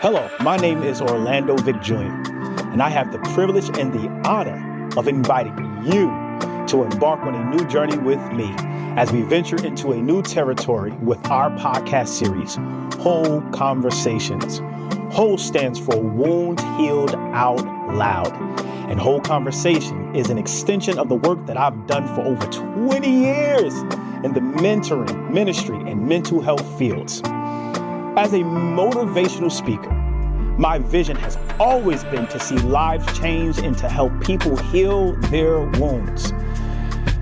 Hello, my name is Orlando Vick Jr., and I have the privilege and the honor of inviting you to embark on a new journey with me as we venture into a new territory with our podcast series, WHOL Conversations. WHOL stands for Wounds Healed Out Loud, and WHOL Conversation is an extension of the work that I've done for over 20 years in the mentoring, ministry, and mental health fields. As a motivational speaker, my vision has always been to see lives change and to help people heal their wounds.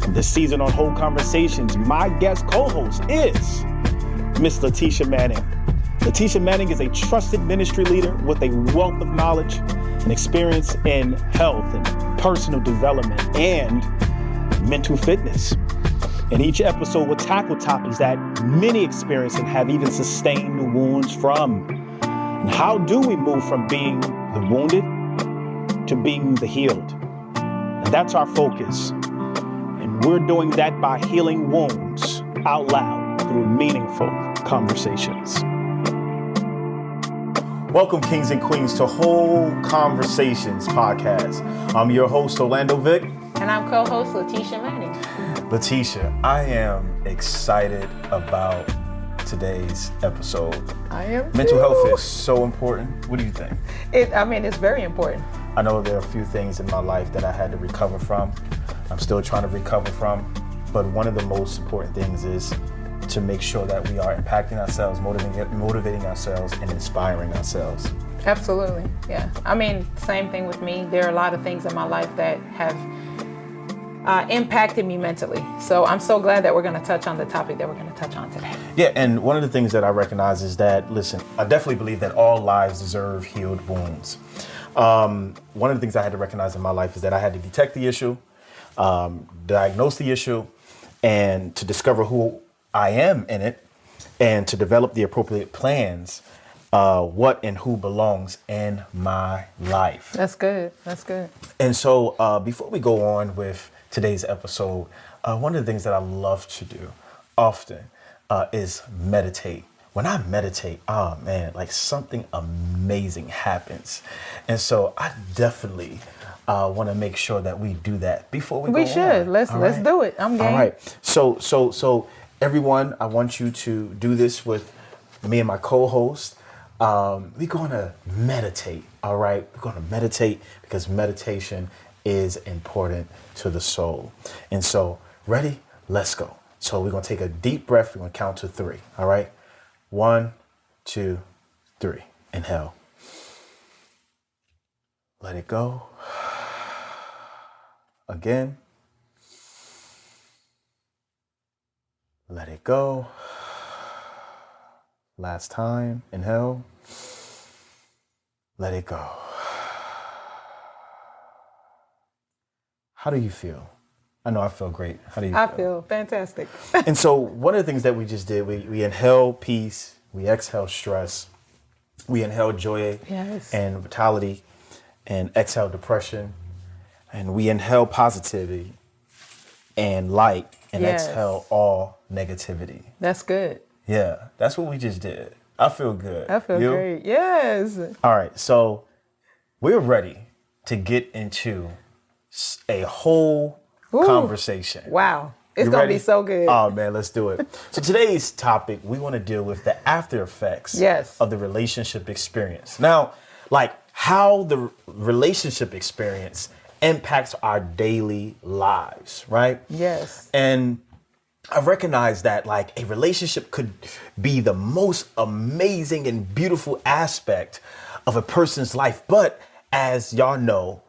This season on WHOL Conversations, my guest co-host is Miss Letitia Manning. Letitia Manning is a trusted ministry leader with a wealth of knowledge and experience in health and personal development and mental fitness. And each episode will tackle topics that many experience and have even sustained wounds from. And how do we move from being the wounded to being the healed? And that's our focus. And we're doing that by healing wounds out loud through meaningful conversations. Welcome, kings and queens, to WHOL Conversations podcast. I'm your host, Orlando Vick. And I'm co-host Letitia Manning. Letitia, I am excited about today's episode. I am too. Mental health is so important. What do you think? It's very important. I know there are a few things in my life that I had to recover from. I'm still trying to recover from. But one of the most important things is to make sure that we are impacting ourselves, motivating ourselves, and inspiring ourselves. Absolutely, yeah. I mean, same thing with me. There are a lot of things in my life that have impacted me mentally. So I'm so glad that we're going to touch on the topic that we're going to touch on today. Yeah, and one of the things that I recognize is that, listen, I definitely believe that all lives deserve healed wounds. One of the things I had to recognize in my life is that I had to detect the issue, diagnose the issue, and to discover who I am in it, and to develop the appropriate plans, what and who belongs in my life. That's good. That's good. And so before we go on with today's episode, one of the things that I love to do often is meditate. When I meditate, oh man, like something amazing happens. And so I definitely want to make sure that we do that before we go on. We should. Let's do it. I'm game. All right. So everyone, I want you to do this with me and my co-host. We're going to meditate. All right. We're going to meditate because meditation is important to the soul. And so, ready? Let's go. So we're going to take a deep breath. We're going to count to 3. All right. 1, 2, 3. Inhale. Let it go. Again. Let it go. Last time. Inhale. Let it go. How do you feel? I know I feel great. How do you feel? I feel fantastic. And so one of the things that we just did, we inhale peace, we exhale stress, we inhale joy and vitality, and exhale depression, and we inhale positivity and light, and exhale all negativity. That's good. Yeah, that's what we just did. I feel good. I feel great. Yes. All right, so we're ready to get into a whole conversation. Wow. It's going to be so good. Oh, man, let's do it. So today's topic, we want to deal with the after effects of the relationship experience. Now, like how the relationship experience impacts our daily lives, right? Yes. And I recognize that like a relationship could be the most amazing and beautiful aspect of a person's life. But as y'all know,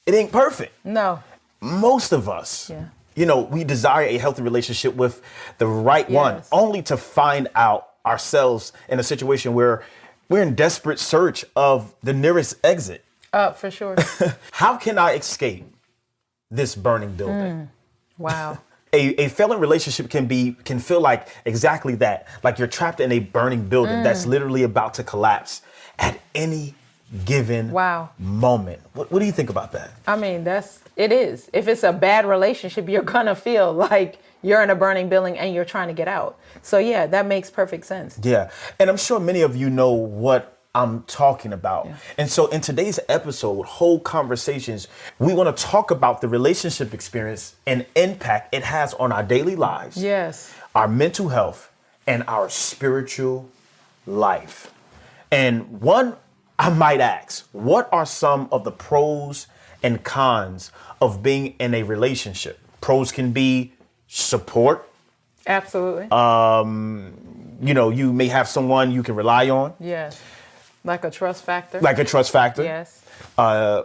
it ain't perfect. No. Most of us, you know, we desire a healthy relationship with the right one, only to find out ourselves in a situation where we're in desperate search of the nearest exit. For sure. How can I escape this burning building? Wow. A failing relationship can feel like exactly that. Like you're trapped in a burning building that's literally about to collapse at any given moment. What do you think about that? I mean, it is. If it's a bad relationship, you're gonna feel like you're in a burning building and you're trying to get out. So yeah, that makes perfect sense. Yeah. And I'm sure many of you know what I'm talking about. Yeah. And so in today's episode, WHOL Conversations, we want to talk about the relationship experience and impact it has on our daily lives. Yes. Our mental health and our spiritual life. And one, I might ask, what are some of the pros and cons of being in a relationship? Pros can be support. Absolutely. You may have someone you can rely on. Yes. Like a trust factor. Yes.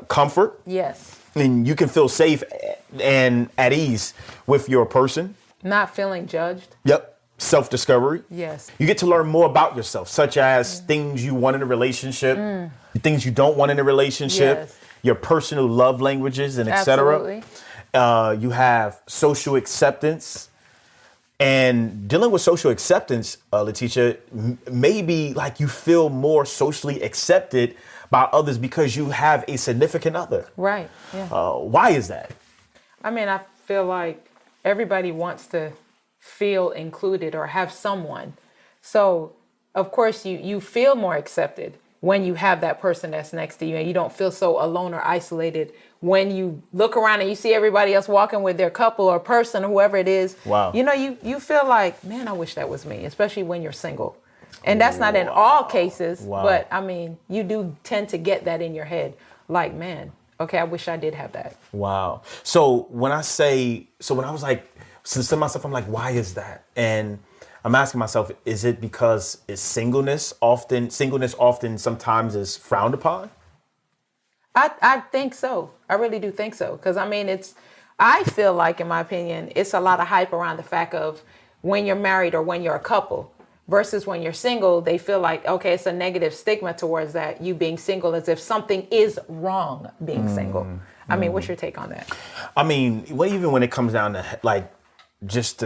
Comfort. Yes. And you can feel safe and at ease with your person. Not feeling judged. Yep. Self-discovery. Yes. You get to learn more about yourself, such as things you want in a relationship, things you don't want in a relationship, your personal love languages, and etc. Absolutely. You have social acceptance. And dealing with social acceptance, Letitia, maybe like you feel more socially accepted by others because you have a significant other. Right. Yeah. Why is that? I mean, I feel like everybody wants to feel included or have someone. So, of course, you feel more accepted when you have that person that's next to you, and you don't feel so alone or isolated when you look around and you see everybody else walking with their couple or person, whoever it is. Wow. You feel like, man, I wish that was me, especially when you're single. And that's not in all cases, but I mean, you do tend to get that in your head. Like, man, okay, I wish I did have that. Wow. So when I was like, to myself, I'm like, why is that? And I'm asking myself, is it because singleness often sometimes is frowned upon? I think so. I really do think so. Because, I mean, I feel like, in my opinion, it's a lot of hype around the fact of when you're married or when you're a couple versus when you're single, they feel like, okay, it's a negative stigma towards that, you being single, as if something is wrong being single. I mean, what's your take on that? I mean, even when it comes down to like just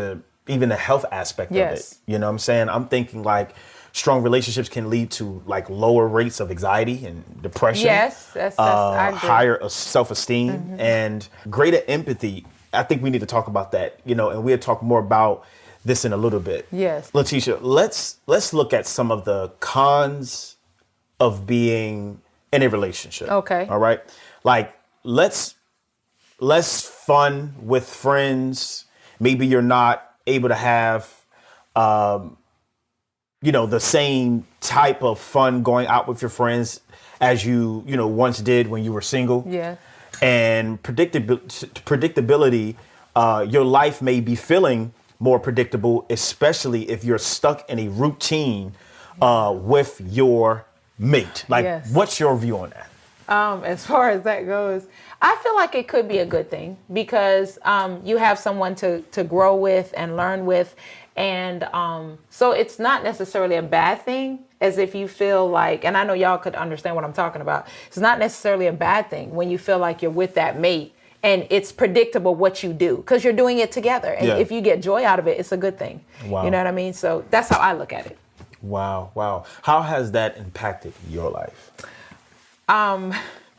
even the health aspect of it, you know what I'm saying? I'm thinking like strong relationships can lead to like lower rates of anxiety and depression. Yes, I agree. Higher self-esteem and greater empathy. I think we need to talk about that, and we'll talk more about this in a little bit. Yes. Letitia, let's look at some of the cons of being in a relationship. Okay. All right. Like less fun with friends. Maybe you're not able to have, the same type of fun going out with your friends as you once did when you were single. Yeah. And predictability, your life may be feeling more predictable, especially if you're stuck in a routine with your mate. Like, what's your view on that? As far as that goes, I feel like it could be a good thing because you have someone to grow with and learn with. And so it's not necessarily a bad thing, as if you feel like, and I know y'all could understand what I'm talking about. It's not necessarily a bad thing when you feel like you're with that mate and it's predictable what you do because you're doing it together. And if you get joy out of it, it's a good thing. Wow. You know what I mean? So that's how I look at it. Wow. How has that impacted your life?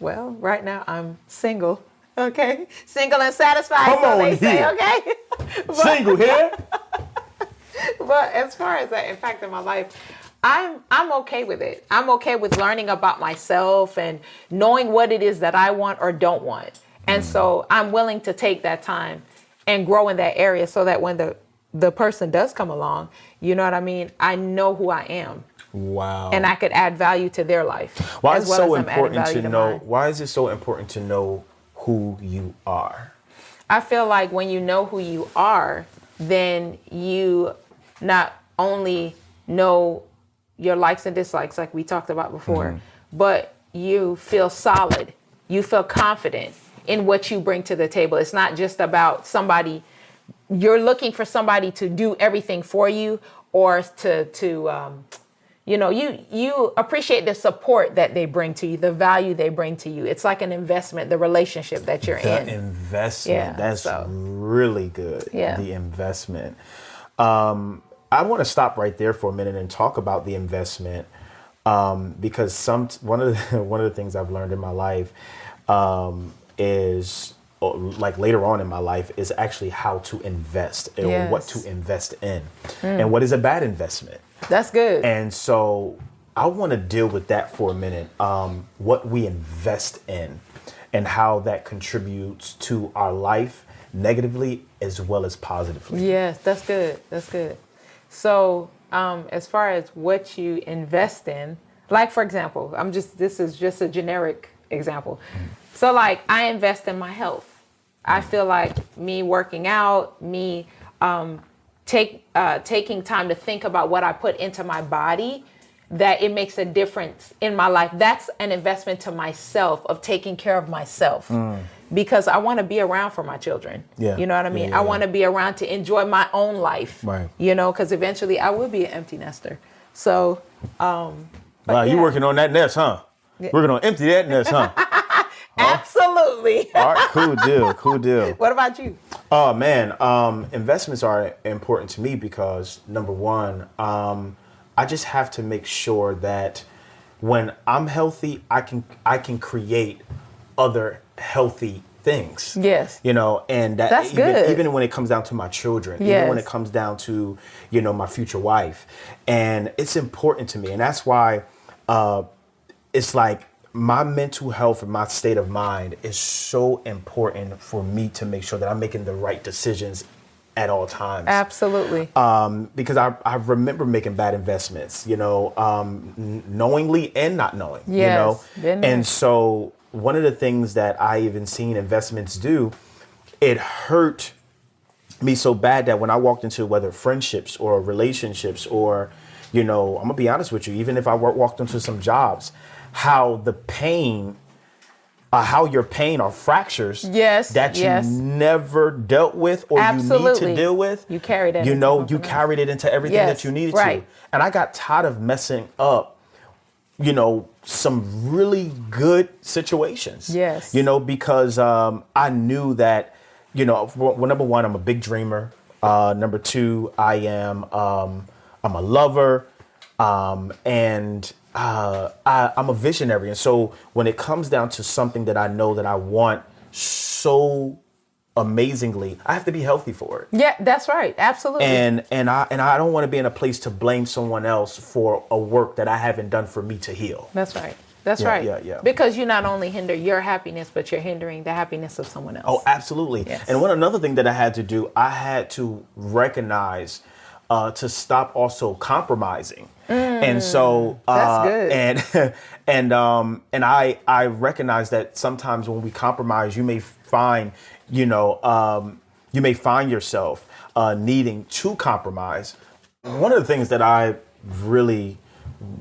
Well, right now I'm single. Okay. Single and satisfied. Come so on they say, here. okay. Single here. But as far as that impacted my life, I'm okay with it. I'm okay with learning about myself and knowing what it is that I want or don't want. And so I'm willing to take that time and grow in that area so that when the person does come along, you know what I mean? I know who I am. Wow. And I could add value to their life. Why is it so important to know? Why is it so important to know who you are? I feel like when you know who you are, then you not only know your likes and dislikes, like we talked about before, but you feel solid. You feel confident in what you bring to the table. It's not just about somebody. You're looking for somebody to do everything for you or you appreciate the support that they bring to you, the value they bring to you. It's like an investment, the relationship that you're in. The investment. That's really good. Yeah. The investment. I want to stop right there for a minute and talk about the investment because one of the things I've learned in my life is like later on in my life is actually how to invest or what to invest in and what is a bad investment. That's good. And so I want to deal with that for a minute. What we invest in and how that contributes to our life negatively as well as positively. Yes, that's good. That's good. So, as far as what you invest in, like for example, this is just a generic example. So like I invest in my health. I feel like me working out, me taking time to think about what I put into my body, that it makes a difference in my life. That's an investment to myself of taking care of myself. Because I want to be around for my children. Yeah. You know what I mean? I want to be around to enjoy my own life. Right. You know, because eventually I will be an empty nester. So, Wow, you working on that nest, huh? Yeah. We're going to empty that nest, huh? Absolutely. All right, cool deal. What about you? Oh, man, investments are important to me because, number one, I just have to make sure that when I'm healthy, I can create other healthy things. Yes. You know, and That's good. even when it comes down to my children, Yes. even when it comes down to, my future wife. And it's important to me. And that's why it's like my mental health and my state of mind is so important for me to make sure that I'm making the right decisions at all times. Absolutely. Because I remember making bad investments, knowingly and not knowing, Yes, been there. And so one of the things that I even seen investments do, it hurt me so bad that when I walked into whether friendships or relationships or, I'm gonna be honest with you, even if I walked into some jobs, how your pain or fractures that you never dealt with or you need to deal with. You carried it. You carried it into everything that you needed to. And I got tired of messing up, some really good situations. Yes. Because I knew that, number one, I'm a big dreamer. Number two, I'm a lover. And I'm a visionary. And so when it comes down to something that I know that I want so amazingly, I have to be healthy for it. Yeah, that's right. Absolutely. And I don't want to be in a place to blame someone else for a work that I haven't done for me to heal. That's right. That's right. Yeah. Because you not only hinder your happiness, but you're hindering the happiness of someone else. Oh, absolutely. Yes. And another thing that I had to do, I had to recognize to stop also compromising. And so that's good. And I recognize that sometimes when we compromise, you may find yourself needing to compromise. One of the things that I really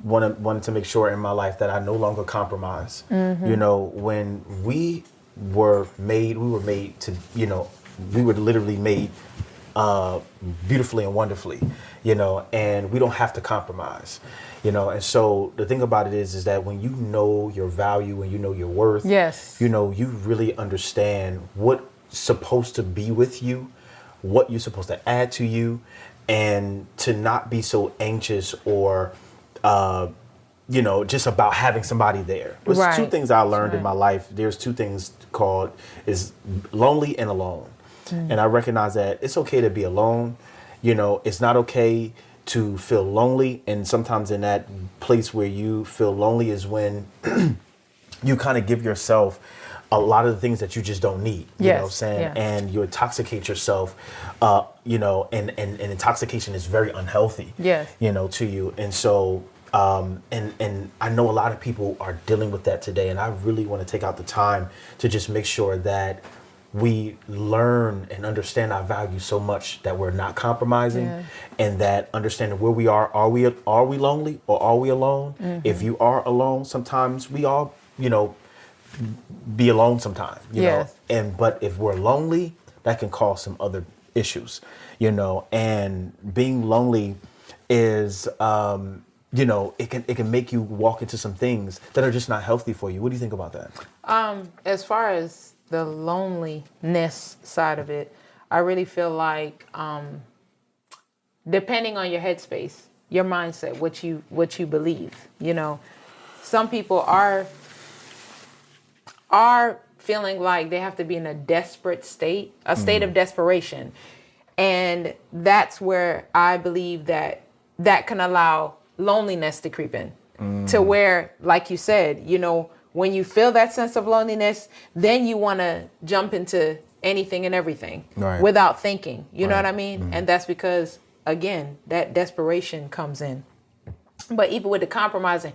wanted to make sure in my life that I no longer compromise. When we were made to, we were literally made beautifully and wonderfully, and we don't have to compromise, and so the thing about it is that when you know your value and you know your worth, yes, you really understand what's supposed to be with you, what you're supposed to add to you, and to not be so anxious or just about having somebody there. There's two things I learned in my life. There's two things called is lonely and alone. And I recognize that it's okay to be alone. It's not okay to feel lonely. And sometimes in that place where you feel lonely is when you kind of give yourself a lot of the things that you just don't need. You know what I'm saying? Yeah. And you intoxicate yourself, and intoxication is very unhealthy, yes, to you. And so, and I know a lot of people are dealing with that today. And I really want to take out the time to just make sure that we learn and understand our value so much that we're not compromising, and that understanding where we are we lonely or are we alone? Mm-hmm. If you are alone, sometimes we all, be alone sometimes, you know, but if we're lonely, that can cause some other issues, and being lonely is, it can make you walk into some things that are just not healthy for you. What do you think about that? As far as the loneliness side of it, I really feel like depending on your headspace, your mindset, what you believe, some people are feeling like they have to be in a desperate state, a state of desperation. And that's where I believe that can allow loneliness to creep in. to where, like you said, when you feel that sense of loneliness, then you want to jump into anything and everything without thinking. You know what I mean? And that's because, again, that desperation comes in. But even with the compromising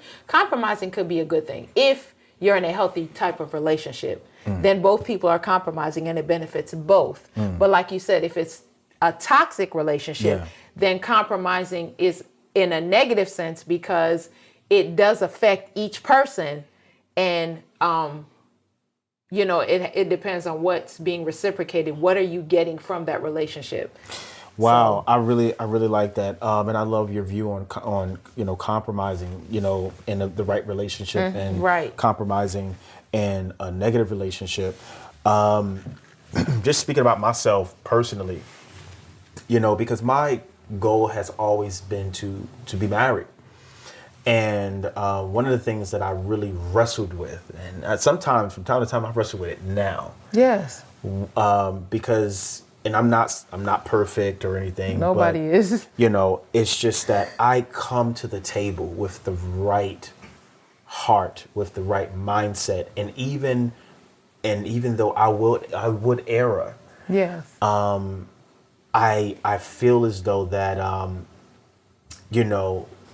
could be a good thing. If you're in a healthy type of relationship, then both people are compromising and it benefits both. But like you said, if it's a toxic relationship, then compromising is in a negative sense because it does affect each person. And, it depends on what's being reciprocated. What are you getting from that relationship? Wow, so, I really like that, and I love your view on compromising, in the right relationship and compromising in a negative relationship. Just speaking about myself personally, because my goal has always been to be married, and one of the things that I really wrestled with, and sometimes from time to time I wrestle with it now. Yes. Because. And I'm not perfect or anything. Nobody is. It's just that I come to the table with the right heart, with the right mindset, and even though I would err. Yes. I feel as though that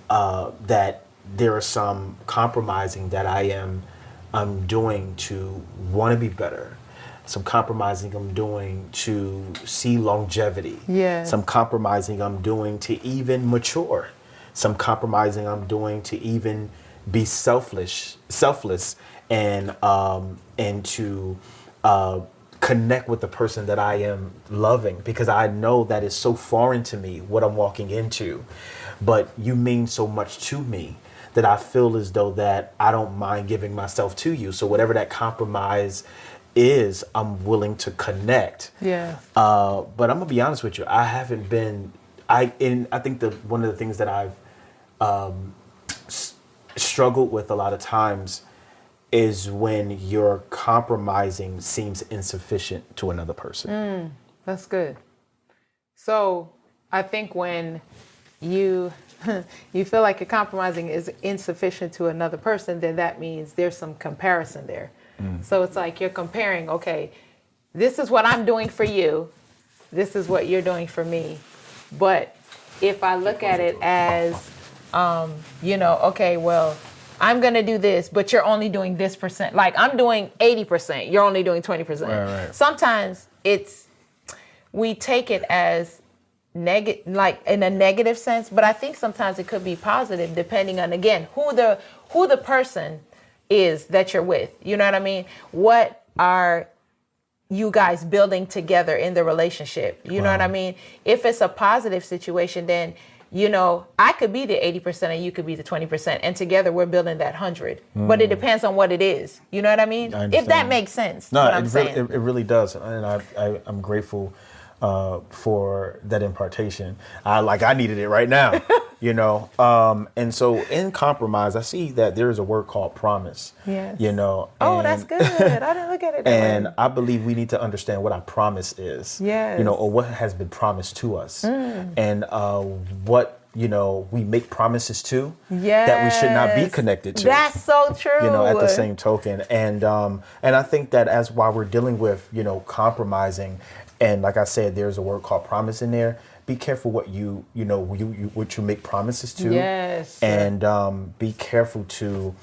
that there are some compromising that I'm doing to want to be better. Some compromising I'm doing to see longevity. Yes. Some compromising I'm doing to even mature. Some compromising I'm doing to even be selfless, and to connect with the person that I am loving, because I know that is so foreign to me what I'm walking into. But you mean so much to me that I feel as though that I don't mind giving myself to you. So whatever that compromise is, I'm willing to connect. Yeah. But I'm gonna be honest with you. I haven't been. I think one of the things that I've struggled with a lot of times is when your compromising seems insufficient to another person. That's good. So I think when you feel like your compromising is insufficient to another person, then that means there's some comparison there. So it's like you're comparing, okay, this is what I'm doing for you. This is what you're doing for me. But if I look at it as, okay, well, I'm going to do this, but you're only doing this percent. Like I'm doing 80%, you're only doing 20%. Right. Sometimes we take it as like in a negative sense, but I think sometimes it could be positive depending on, again, who the person is that you're with. You know what I mean? What are you guys building together in the relationship? You know what I mean? If it's a positive situation, then, I could be the 80% and you could be the 20%. And together we're building that 100. But it depends on what it is. You know what I mean? If that makes sense. No, it really does. And I'm grateful for that impartation. I needed it right now. And so in compromise, I see that there is a word called promise. Yes. That's good. I didn't look at it that and way. I believe we need to understand what our promise is. Yes. Or what has been promised to us. And what we make promises to that we should not be connected to. That's so true. At the same token. And I think that while we're dealing with, compromising, and like I said, there's a word called promise in there. Be careful what you make promises to. Yes. And be careful to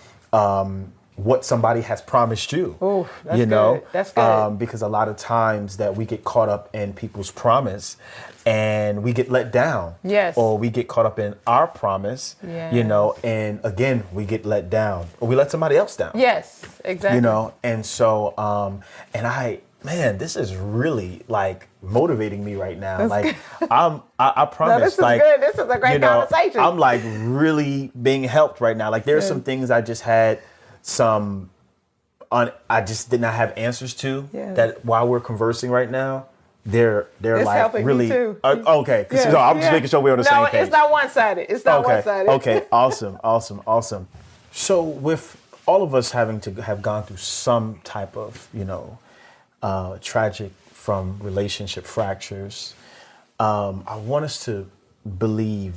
what somebody has promised you. Oh, that's good. That's good. Because a lot of times that we get caught up in people's promise and we get let down. Yes. Or we get caught up in our promise, and again, we get let down. Or we let somebody else down. Yes, exactly. And so, man, this is really motivating me right now. I promise. No, this is good. This is a great conversation. I'm really being helped right now. There's some things I just had I just did not have answers to that while we're conversing right now. They're helping really me too. Okay. So I'm just making sure we're on the same page. No, it's not one-sided. It's not one-sided. Okay. Awesome. So with all of us having to have gone through some type of tragic from relationship fractures, I want us to believe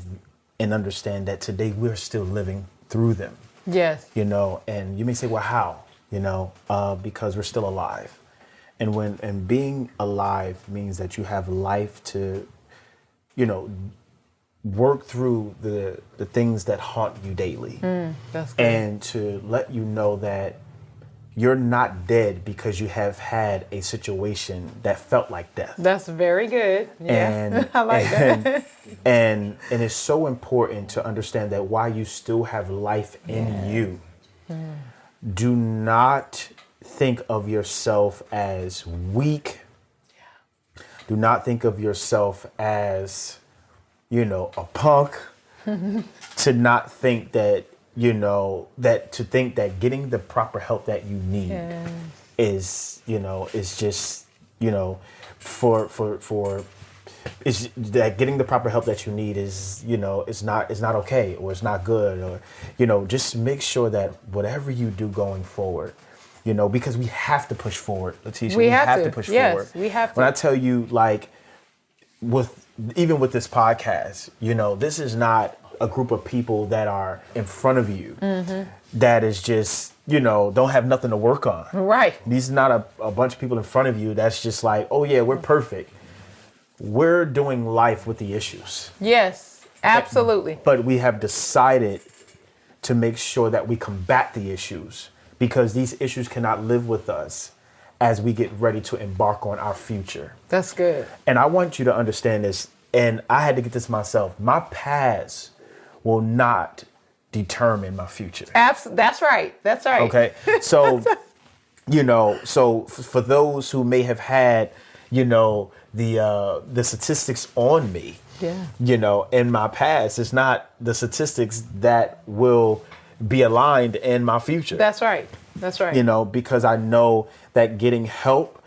and understand that today we're still living through them. Yes. And you may say, well, how? Because we're still alive. And being alive means that you have life to, work through the things that haunt you daily. That's good. And to let you know that you're not dead because you have had a situation that felt like death. That's very good. Yeah, I like that. And it's so important to understand that while you still have life in you, do not think of yourself as weak. Do not think of yourself as, a punk. To not think that, to think that getting the proper help that you need is, is just, is that getting the proper help that you need is, it's not okay, or it's not good, or, just make sure that whatever you do going forward, because we have to push forward, Letitia. We have to push forward. Yes, we have to. When I tell you, like, even with this podcast, this is not a group of people that are in front of you that is just, don't have nothing to work on. Right. These are not a bunch of people in front of you that's just like, oh yeah, we're perfect. We're doing life with the issues. Yes, absolutely. But we have decided to make sure that we combat the issues, because these issues cannot live with us as we get ready to embark on our future. That's good. And I want you to understand this, and I had to get this myself. My past will not determine my future. That's right. That's right. Okay. So, so for those who may have had, the statistics on me, in my past, it's not the statistics that will be aligned in my future. That's right. That's right. Because I know that getting help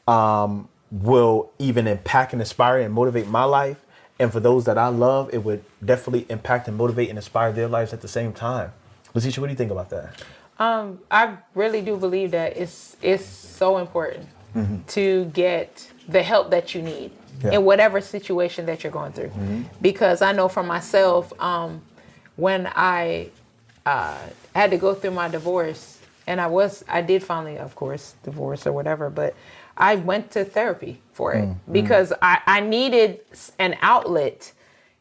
will even impact and inspire and motivate my life. And for those that I love, it would definitely impact and motivate and inspire their lives at the same time. Letitia, what do you think about that? I really do believe that it's so important to get the help that you need in whatever situation that you're going through. Because I know for myself, when I had to go through my divorce, and I did finally, of course, divorce or whatever, but I went to therapy for it because I needed an outlet.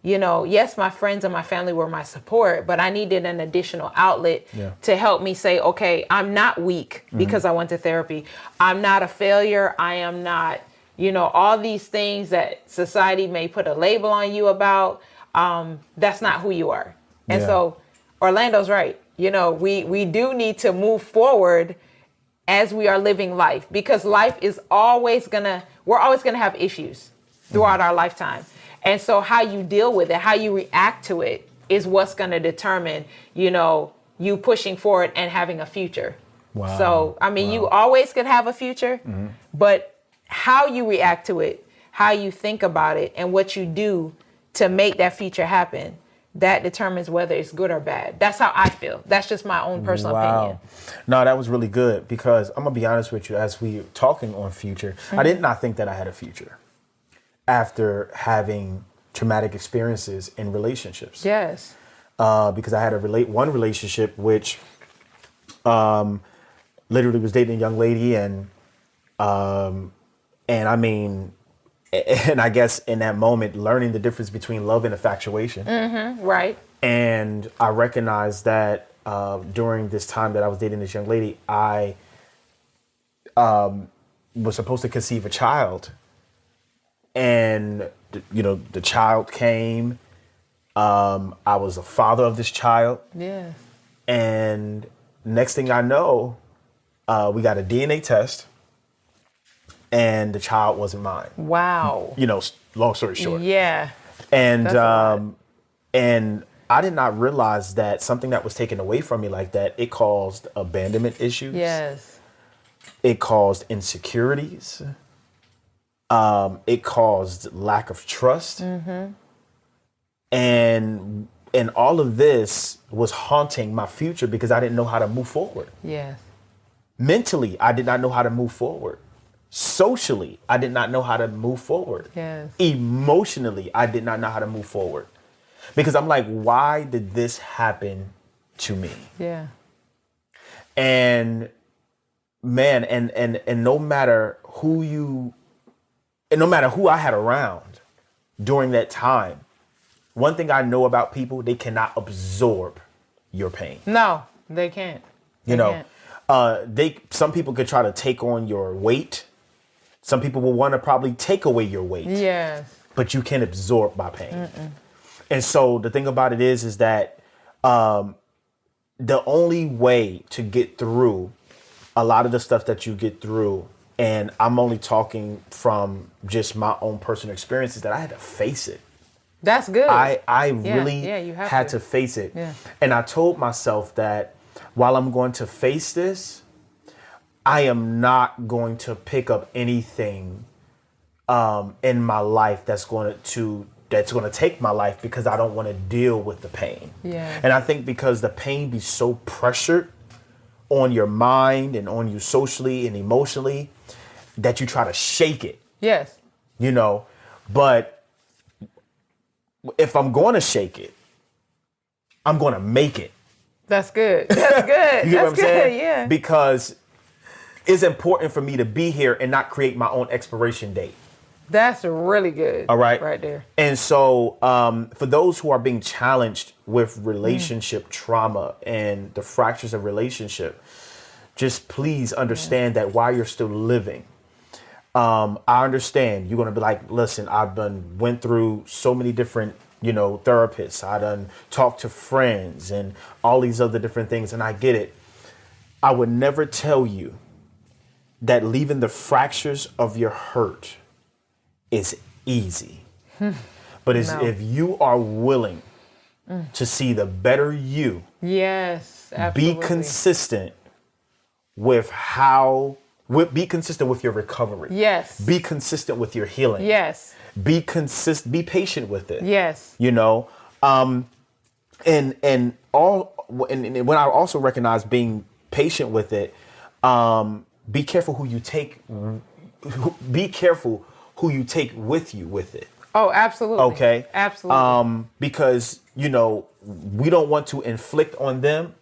Yes, my friends and my family were my support, but I needed an additional outlet to help me say, okay, I'm not weak because I went to therapy. I'm not a failure. I am not, all these things that society may put a label on you about. That's not who you are. And so Orlando's right. We do need to move forward as we are living life, because life is we're always going to have issues throughout our lifetime. And so how you deal with it, how you react to it is what's going to determine, you pushing forward and having a future. Wow. So, you always could have a future, but how you react to it, how you think about it, and what you do to make that future happen, that determines whether it's good or bad. That's how I feel. That's just my own personal opinion. No, that was really good, because I'm going to be honest with you, as we were talking on future, I did not think that I had a future after having traumatic experiences in relationships. Yes. Because I had one relationship which literally was dating a young lady, and I guess in that moment, learning the difference between love and infatuation. Right. And I recognized that during this time that I was dating this young lady, I was supposed to conceive a child. And, the child came. I was a father of this child. Yeah. And next thing I know, we got a DNA test. And the child wasn't mine. Wow. Long story short. Yeah. And and I did not realize that something that was taken away from me like that, it caused abandonment issues. Yes. It caused insecurities. It caused lack of trust. And all of this was haunting my future because I didn't know how to move forward. Yes. Mentally, I did not know how to move forward. Socially, I did not know how to move forward. Yes. Emotionally, I did not know how to move forward. Because I'm like, why did this happen to me. Yeah. And man, and no matter who I had around during that time, one thing I know about people, they cannot absorb your pain. No, they can't. They can't. Some people could try to take on your weight. Some people will want to probably take away your weight. Yes. But you can't absorb my pain. And so the thing about it is that the only way to get through a lot of the stuff that you get through, and I'm only talking from just my own personal experiences, that I had to face it. That's good. I really you had to face it. Yeah. And I told myself that while I'm going to face this, I am not going to pick up anything in my life that's going to take my life, because I don't want to deal with the pain. Yeah. And I think because the pain be so pressured on your mind and on you socially and emotionally that you try to shake it. Yes. But if I'm going to shake it, I'm going to make it. That's good. That's good. You get what I'm saying? Yeah. Because it's important for me to be here and not create my own expiration date. That's really good. All right. Right there. And so for those who are being challenged with relationship trauma and the fractures of relationship, just please understand that while you're still living, I understand you're going to be like, listen, went through so many different, therapists. I done talked to friends and all these other different things. And I get it. I would never tell you that leaving the fractures of your hurt is easy. But if you are willing to see the better you, yes, absolutely. be consistent with be consistent with your recovery. Yes. Be consistent with your healing. Yes. Be patient with it. Yes. And when I also recognize being patient with it, be careful who you take. Be careful who you take with you with it. Oh, absolutely. Okay. Absolutely. Because we don't want to inflict on them,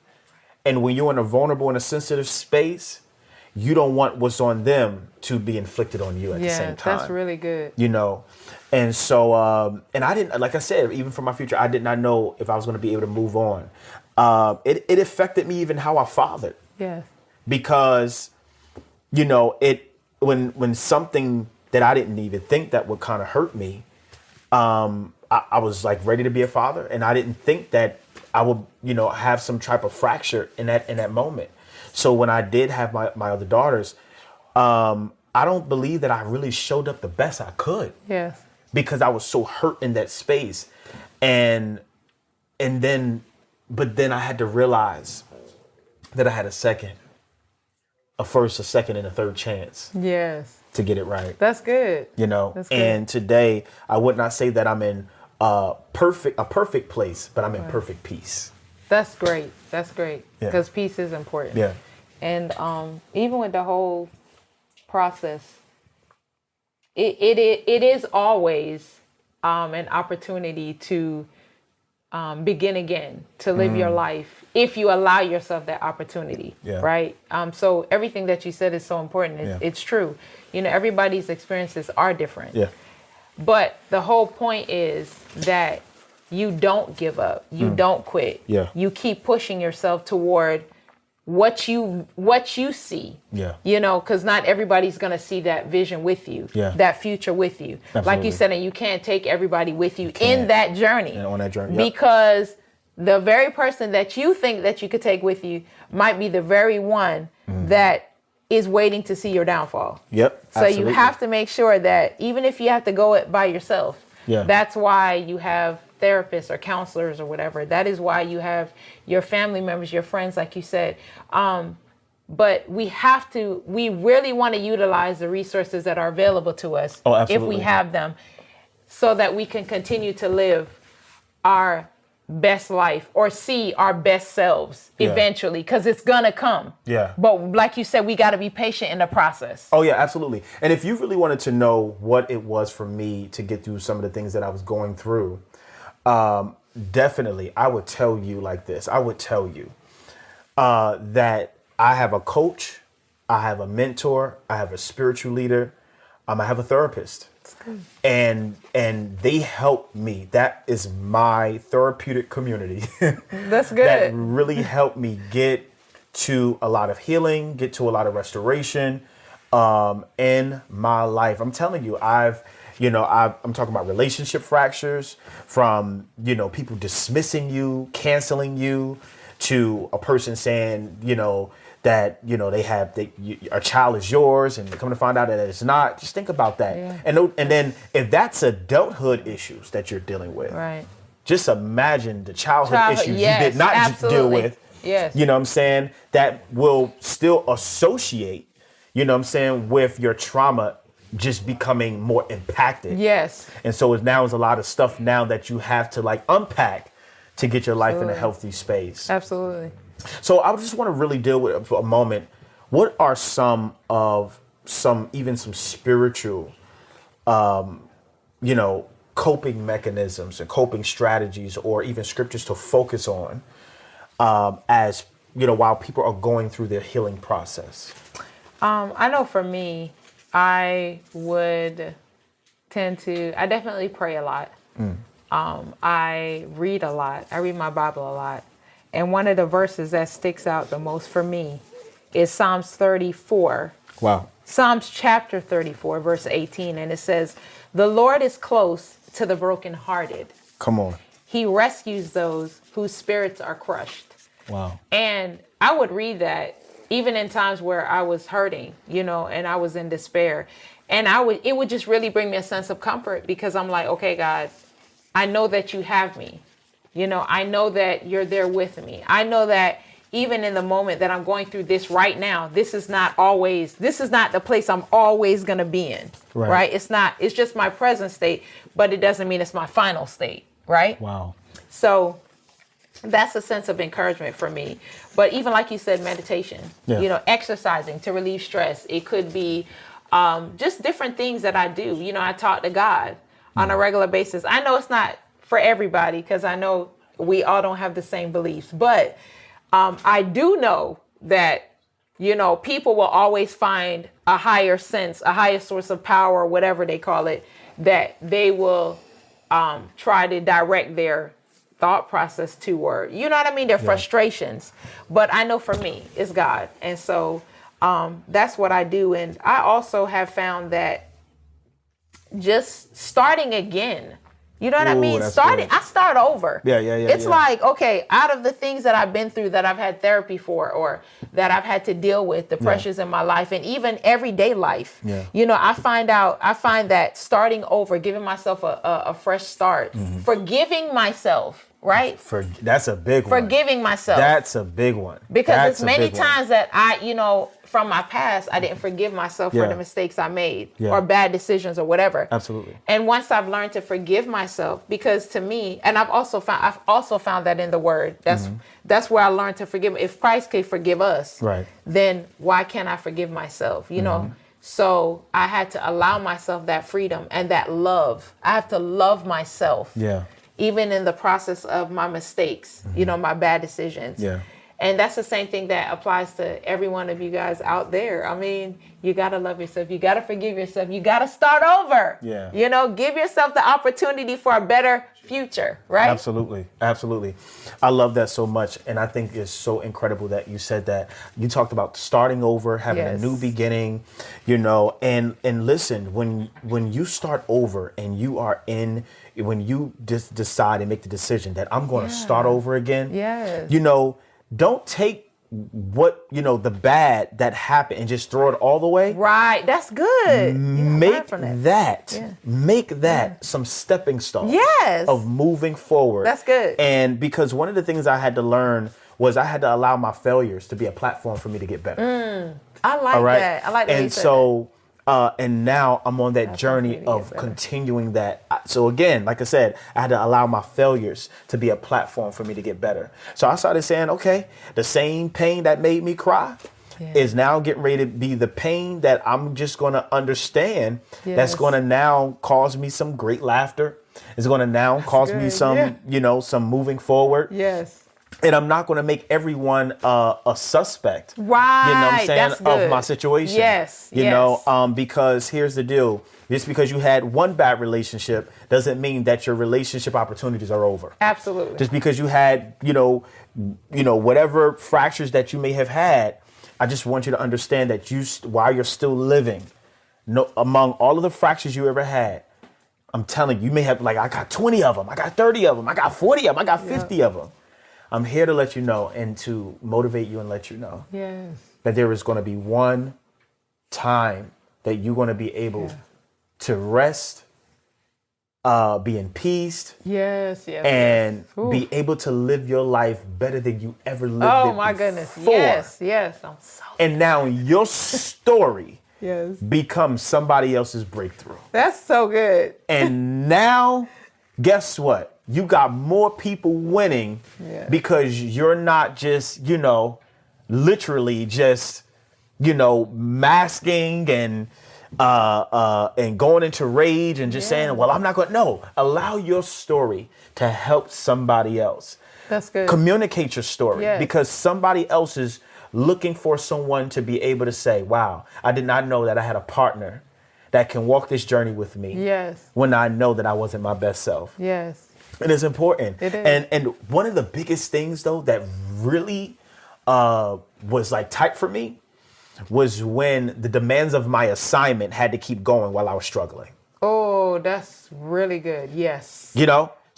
and when you're in a vulnerable and a sensitive space, you don't want what's on them to be inflicted on you at the same time. That's really good. And so, and I didn't, like I said, even for my future, I did not know if I was going to be able to move on. It affected me even how I fathered. Yes. Because, when something that I didn't even think that would kind of hurt me, I was like ready to be a father, and I didn't think that I would, have some type of fracture in that moment. So when I did have my other daughters, I don't believe that I really showed up the best I could. Yes. Because I was so hurt in that space. But then I had to realize that I had a first, a second, and a third chance. Yes. To get it right. That's good. That's good. And today I would not say that I'm in a perfect place, but I'm in perfect peace. That's great. That's great. Yeah. Because peace is important. Yeah. And even with the whole process, it is always an opportunity to begin again, to live your life if you allow yourself that opportunity. Yeah. Right. So everything that you said is so important. It's true. Everybody's experiences are different. Yeah. But the whole point is that you don't give up. You don't quit. Yeah. You keep pushing yourself toward what you see. Yeah. Because not everybody's going to see that vision with you, that future with you. Absolutely. Like you said, and you can't take everybody with you in that journey. And on that journey. Because the very person that you think that you could take with you might be the very one that is waiting to see your downfall. Yep. So you have to make sure that even if you have to go it by yourself, that's why you have therapists or counselors or whatever. That is why you have your family members, your friends, like you said. But we really want to utilize the resources that are available to us if we have them, so that we can continue to live our best life or see our best selves eventually, because it's gonna come. Yeah. But like you said, we got to be patient in the process. Oh yeah, absolutely. And if you really wanted to know what it was for me to get through some of the things that I was going through, definitely, I would tell you like this. I would tell you that I have a coach, I have a mentor, I have a spiritual leader, I have a therapist, and they help me. That is my therapeutic community. That's good. That really helped me get to a lot of healing, get to a lot of restoration in my life. I'm telling you, I'm talking about relationship fractures, from, people dismissing you, canceling you, to a person saying, that, a child is yours, and come to find out that it's not. Just think about that. Yeah. And then if that's adulthood issues that you're dealing with, Right. just imagine the childhood issues yes, you did not deal with. Yes. You know what I'm saying? That will still associate, with your trauma just becoming more impacted. Yes. And so now is a lot of stuff now that you have to unpack to get your life in a healthy space. Absolutely. So I just want to really deal with it for a moment. What are some spiritual, coping mechanisms and coping strategies, or even scriptures to focus on, as while people are going through their healing process? I know for me, I would I definitely pray a lot. I read a lot. I read my Bible a lot. And one of the verses that sticks out the most for me is Psalms 34. Wow. Psalms chapter 34, verse 18. And it says, "The Lord is close to the brokenhearted. Come on. He rescues those whose spirits are crushed." Wow. And I would read that even in times where I was hurting, and I was in despair. And it would just really bring me a sense of comfort, because I'm like, okay, God, I know that you have me. I know that you're there with me. I know that even in the moment that I'm going through this right now, this is not the place I'm always going to be in. Right. It's just my present state, but it doesn't mean it's my final state. Right. Wow. So that's a sense of encouragement for me. But even like you said, meditation, exercising to relieve stress. It could be just different things that I do. I talk to God on a regular basis. I know it's not for everybody, because I know we all don't have the same beliefs. But I do know that, people will always find a higher sense, a higher source of power, whatever they call it, that they will try to direct their thought process toward, their frustrations. But I know for me, it's God. And so that's what I do. And I also have found that just starting again, I mean? I start over. Yeah. It's like, okay, out of the things that I've been through that I've had therapy for, or that I've had to deal with, the pressures in my life, and even everyday life, I find that starting over, giving myself a fresh start, forgiving myself. Right? That's a big one. Forgiving myself. That's a big one. Because it's many times that I, from my past, I didn't forgive myself for the mistakes I made, or bad decisions, or whatever. Absolutely. And once I've learned to forgive myself, because to me, and I've also found that in the Word. That's where I learned to forgive. If Christ could forgive us, right, then why can't I forgive myself? So I had to allow myself that freedom and that love. I have to love myself. Yeah. Even in the process of my mistakes, my bad decisions. Yeah. And that's the same thing that applies to every one of you guys out there. I mean, you got to love yourself. You got to forgive yourself. You got to start over. Yeah. Give yourself the opportunity for a better future, right? Absolutely. Absolutely. I love that so much. And I think it's so incredible that you said that. You talked about starting over, having a new beginning, and listen, when you start over and when you just decide and make the decision that I'm going to start over again, don't take what, the bad that happened and just throw it all away. Right. That's good. Make that some stepping stones of moving forward. That's good. And because one of the things I had to learn was I had to allow my failures to be a platform for me to get better. I like that. I like that. And so and now I'm on that journey of continuing that. So again, like I said, I had to allow my failures to be a platform for me to get better. So I started saying, okay, the same pain that made me cry is now getting ready to be the pain that I'm just going to understand. That's going to now cause me some great laughter. It's going to now cause me good, some, yeah. some moving forward. Yes. And I'm not going to make everyone a suspect. Right. You know what I'm saying? That's good. Of my situation. Yes. Because here's the deal. Just because you had one bad relationship doesn't mean that your relationship opportunities are over. Absolutely. Just because you had, whatever fractures that you may have had, I just want you to understand that while you're still living, among all of the fractures you ever had, I'm telling you may have, I got 20 of them, I got 30 of them, I got 40 of them, I got 50 of them. I'm here to let you know and to motivate you and let you know that there is going to be one time that you're going to be able to rest, be in peace, and be able to live your life better than you ever lived it Oh my goodness. before. Yes. I'm so And now your story Yes. becomes somebody else's breakthrough. That's so good. And now, guess what? You got more people winning because you're not just, literally just, masking and going into rage and just saying, well, I'm not going to. No, allow your story to help somebody else. That's good. Communicate your story because somebody else is looking for someone to be able to say, wow, I did not know that I had a partner that can walk this journey with me. Yes. When I know that I wasn't my best self. Yes. And it's important. It is. And one of the biggest things, though, that really was tight for me was when the demands of my assignment had to keep going while I was struggling. Oh, that's really good. Yes.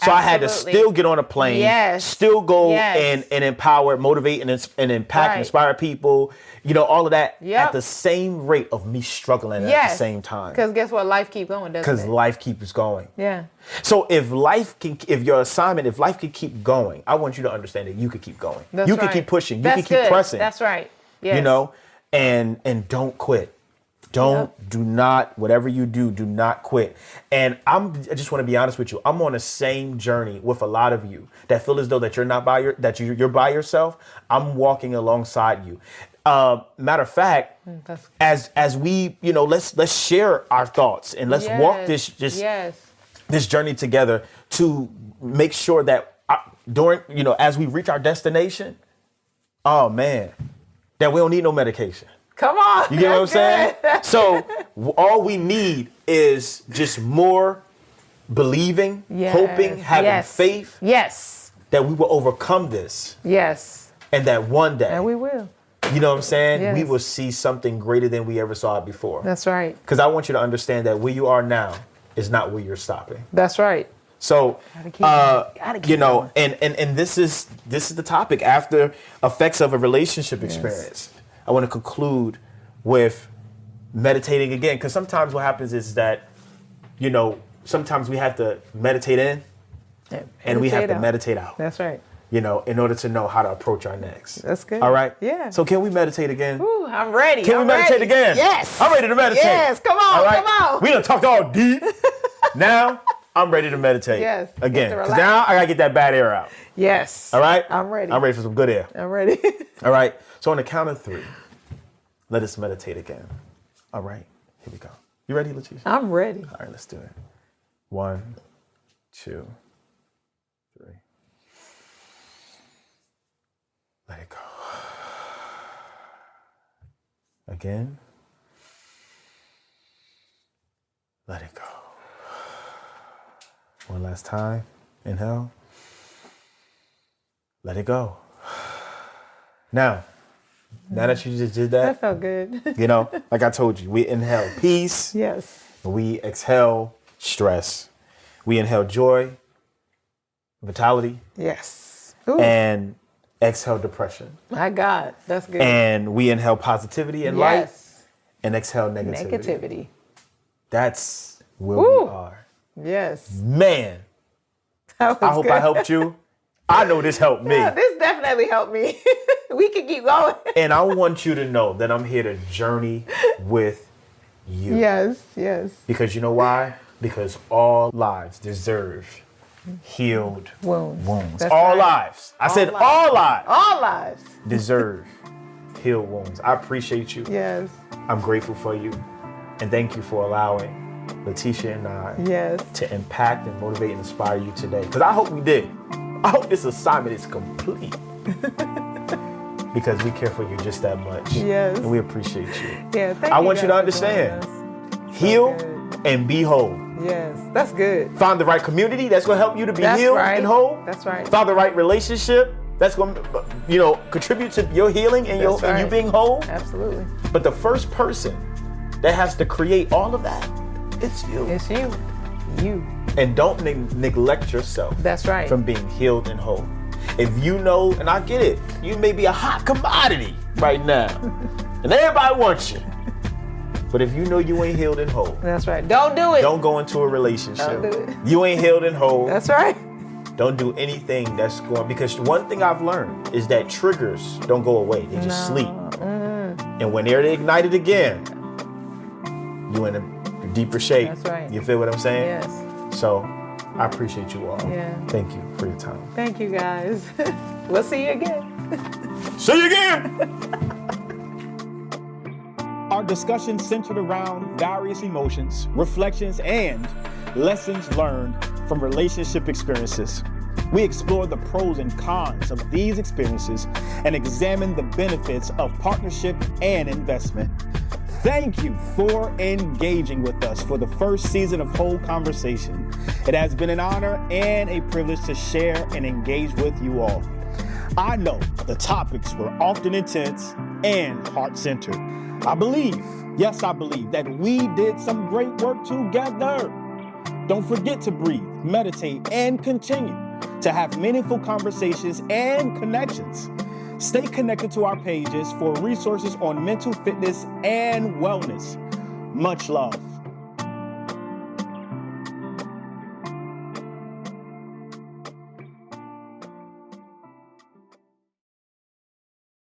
So I had to still get on a plane, still go and empower, motivate, and impact, inspire people, all of that at the same rate of me struggling at the same time. Because guess what? Life keeps going, doesn't it? Because life keeps going. Yeah. So if life can keep going, I want you to understand that you can keep going. You can keep pushing. You can keep pressing. That's right. Yes. And don't quit. Do not, whatever you do not quit. And I just want to be honest with you. I'm on the same journey with a lot of you that feel as though that you're not you're by yourself. I'm walking alongside you. Matter of fact, as we, let's share our thoughts and let's walk this journey together to make sure that as we reach our destination, oh man, that we don't need no medication. Come on. You get what I'm saying? So all we need is just more believing, hoping, having faith. Yes. That we will overcome this. Yes. And that one day. And we will. You know what I'm saying? Yes. We will see something greater than we ever saw it before. That's right. Because I want you to understand that where you are now is not where you're stopping. That's right. So, Gotta keep going. and this is the topic, after effects of a relationship experience. I want to conclude with meditating again, because sometimes what happens is that, sometimes we have to meditate in and we have to meditate out. That's right. In order to know how to approach our next. That's good. All right? Yeah. So can we meditate again? Ooh, I'm ready. Can we meditate again? Yes. I'm ready to meditate. Yes, come on, all right? come on. We done talked all deep. Now, I'm ready to meditate. Yes. Again. Get to Because relax. now I got to get that bad air out. Yes. All right? I'm ready. I'm ready for some good air. I'm ready. All right? So on the count of 3, let us meditate again. All right? Here we go. You ready, Letitia? I'm ready. All right, let's do it. 1, 2, 3. Let it go. Again. Let it go. One last time. Inhale. Let it go. Now that you just did That that, felt good. like I told you, we inhale peace. Yes. We exhale stress. We inhale joy, vitality, Yes. Ooh, and exhale depression. my God. That's good. And we inhale positivity and light Yes. and exhale negativity. Negativity. That's where Woo. we are. Yes. Man, That was I hope good. I helped you. I know this helped me. Yeah, this definitely helped me. We can keep going. And I want you to know that I'm here to journey with you. Yes. Yes. Because you know why? Because all lives deserve healed wounds. That's All right. lives. I said lives. all lives All lives. deserve healed wounds. I appreciate you. Yes. I'm grateful for you. And thank you for allowing Letitia and I Yes. to impact and motivate and inspire you today. Because I hope we did. I hope this assignment is complete. Because we care for you just that much. Yes. And we appreciate you. Yeah, thank I you want you to guys for joining understand. us. Heal So and be whole. yes, that's good. Find the right community that's going to help you to be That's healed right. and whole. That's right. Find the right relationship that's going to, contribute to your healing and That's and you right. being whole. Absolutely. But the first person that has to create all of that, it's you. It's you. You. And don't neglect yourself. That's right. From being healed and whole. If you know, and I get it, you may be a hot commodity right now, and everybody wants you. But if you know you ain't healed and whole, That's right. Don't do it. don't go into a relationship. Don't do it. You ain't healed and whole. That's right. Don't do anything that's going, because one thing I've learned is that triggers don't go away. They just sleep. And when they're ignited again, you in a deeper shape. That's right. You feel what I'm saying? Yes. So I appreciate you all. Yeah. Thank you for your time. Thank you, guys. We'll see you again. See you again. Our discussion centered around various emotions, reflections, and lessons learned from relationship experiences. We explore the pros and cons of these experiences and examine the benefits of partnership and investment. Thank you for engaging with us for the first season of WHOL Conversation. It has been an honor and a privilege to share and engage with you all. I know the topics were often intense and heart-centered. I believe that we did some great work together. Don't forget to breathe, meditate, and continue to have meaningful conversations and connections. Stay connected to our pages for resources on mental fitness and wellness. Much love.